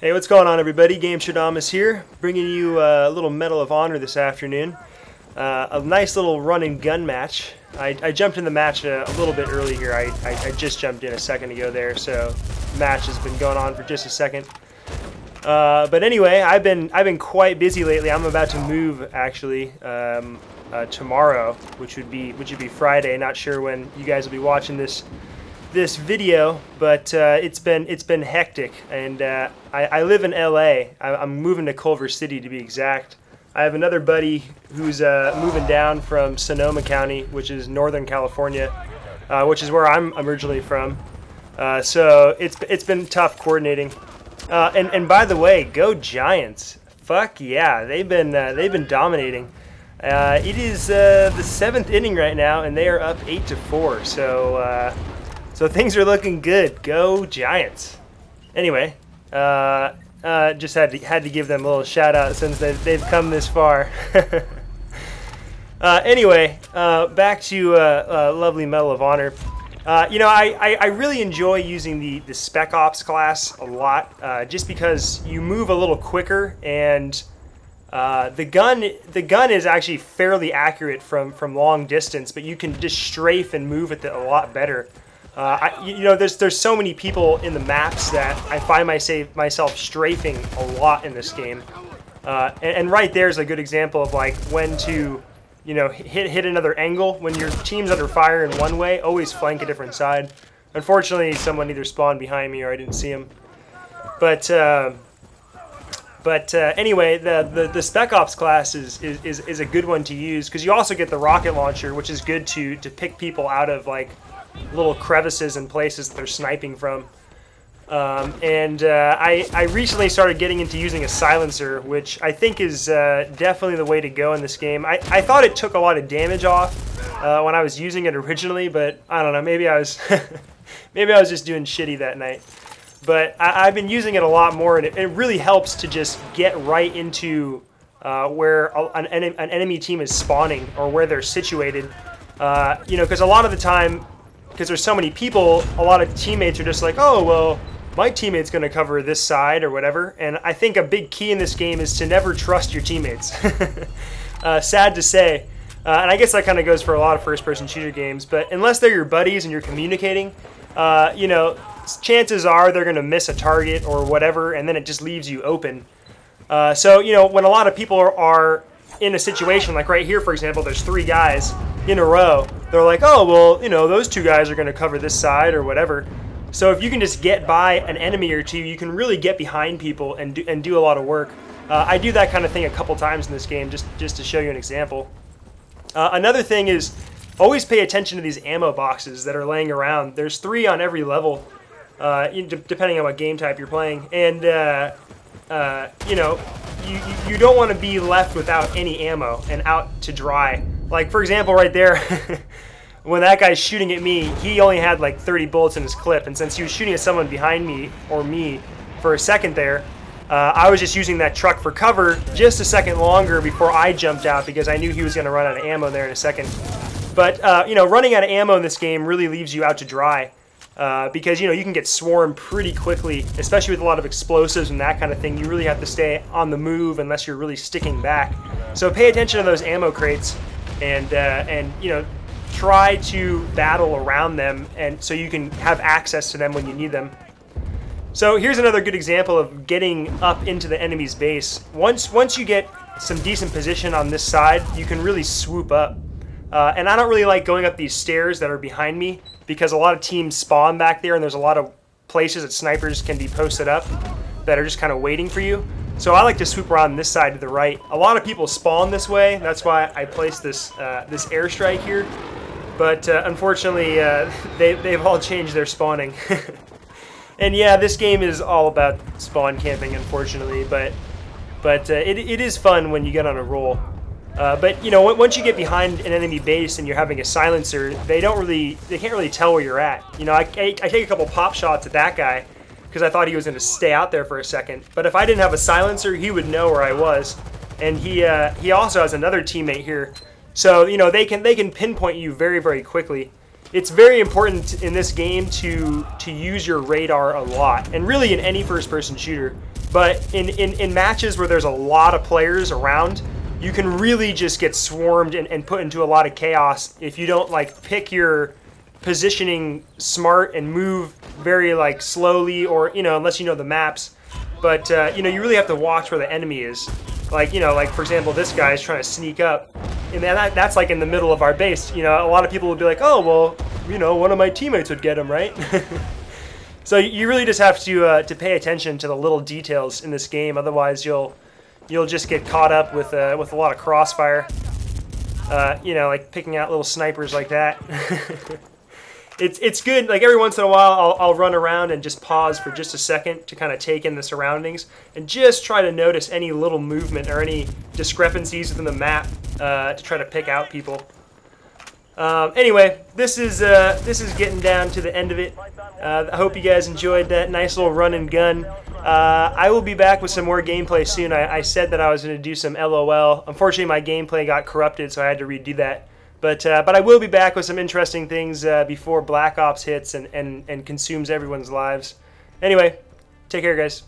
Hey, what's going on, everybody? Gameshadamas here, bringing you a little Medal of Honor this afternoon. A nice little run and gun match. I jumped in the match a little bit early here. I just jumped in a second ago there, so the match has been going on for just a second. But anyway, I've been quite busy lately. I'm about to move actually tomorrow, which would be Friday. Not sure when you guys will be watching this video, but it's been hectic, and I live in LA. I'm moving to Culver City to be exact. I have another buddy who's moving down from Sonoma County, which is Northern California, which is where I'm originally from. So it's been tough coordinating. And by the way, go Giants! Fuck yeah, they've been dominating. It is the 7th inning right now, and they are up 8-4. So things are looking good. Go Giants! Anyway, just had to give them a little shout out since they've come this far. Anyway, back to lovely Medal of Honor. You know, I really enjoy using the Spec Ops class a lot, just because you move a little quicker, and the gun is actually fairly accurate from long distance, but you can just strafe and move it a lot better. You know, there's so many people in the maps that I find myself strafing a lot in this game, and right there's a good example of like when to, you know, hit another angle. When your team's under fire in one way, always flank a different side. Unfortunately, someone either spawned behind me or I didn't see him. But anyway, the Spec Ops class is a good one to use because you also get the rocket launcher, which is good to pick people out of like little crevices and places that they're sniping from. I recently started getting into using a silencer, which I think is definitely the way to go in this game. I thought it took a lot of damage off when I was using it originally, but I don't know, maybe I was maybe I was just doing shitty that night. But I've been using it a lot more, and it really helps to just get right into where an enemy team is spawning or where they're situated. You know, because a lot of the time, because there's so many people, a lot of teammates are just like, oh, well, my teammate's going to cover this side or whatever. And I think a big key in this game is to never trust your teammates. Sad to say. And I guess that kind of goes for a lot of first-person shooter games. But unless they're your buddies and you're communicating, you know, chances are they're going to miss a target or whatever, and then it just leaves you open. So, you know, when a lot of people are in a situation, like right here, for example, there's 3 guys in a row. They're like, oh, well, you know, those 2 guys are going to cover this side or whatever. So if you can just get by an enemy or 2, you can really get behind people and do a lot of work. I do that kind of thing a couple times in this game, just to show you an example. Another thing is always pay attention to these ammo boxes that are laying around. There's 3 on every level, depending on what game type you're playing. And, you know, you don't want to be left without any ammo and out to dry. Like, for example, right there, when that guy's shooting at me, he only had like 30 bullets in his clip, and since he was shooting at someone behind me or me for a second there, I was just using that truck for cover just a second longer before I jumped out because I knew he was going to run out of ammo there in a second. But, you know, running out of ammo in this game really leaves you out to dry. Because, you know, you can get swarmed pretty quickly, especially with a lot of explosives and that kind of thing. You really have to stay on the move unless you're really sticking back. So pay attention to those ammo crates and you know, try to battle around them, and so you can have access to them when you need them. So here's another good example of getting up into the enemy's base. Once you get some decent position on this side, you can really swoop up. And I don't really like going up these stairs that are behind me, because a lot of teams spawn back there, and there's a lot of places that snipers can be posted up that are just kind of waiting for you. So I like to swoop around this side to the right. A lot of people spawn this way. That's why I placed this this airstrike here. But unfortunately, they've all changed their spawning. And yeah, this game is all about spawn camping, unfortunately. But it is fun when you get on a roll. But you know, once you get behind an enemy base and you're having a silencer, they can't really tell where you're at. You know, I take a couple pop shots at that guy because I thought he was going to stay out there for a second. But if I didn't have a silencer, he would know where I was. And he also has another teammate here, so you know they can pinpoint you very, very quickly. it's very important in this game to use your radar a lot, and really in any first-person shooter. But in matches where there's a lot of players around, you can really just get swarmed and put into a lot of chaos if you don't like pick your positioning smart and move very like slowly, or unless you know the maps. But you really have to watch where the enemy is. Like like for example, this guy is trying to sneak up, and that's like in the middle of our base. A lot of people would be like, oh well, one of my teammates would get him, right? So you really just have to pay attention to the little details in this game. Otherwise, you'll just get caught up with a lot of crossfire. Like picking out little snipers like that. It's good. Like every once in a while, I'll run around and just pause for just a second to kind of take in the surroundings and just try to notice any little movement or any discrepancies within the map to try to pick out people. Anyway, this is getting down to the end of it. I hope you guys enjoyed that nice little run and gun. I will be back with some more gameplay soon. I said that I was going to do some LOL. Unfortunately, my gameplay got corrupted, so I had to redo that. But I will be back with some interesting things before Black Ops hits and consumes everyone's lives. Anyway, take care, guys.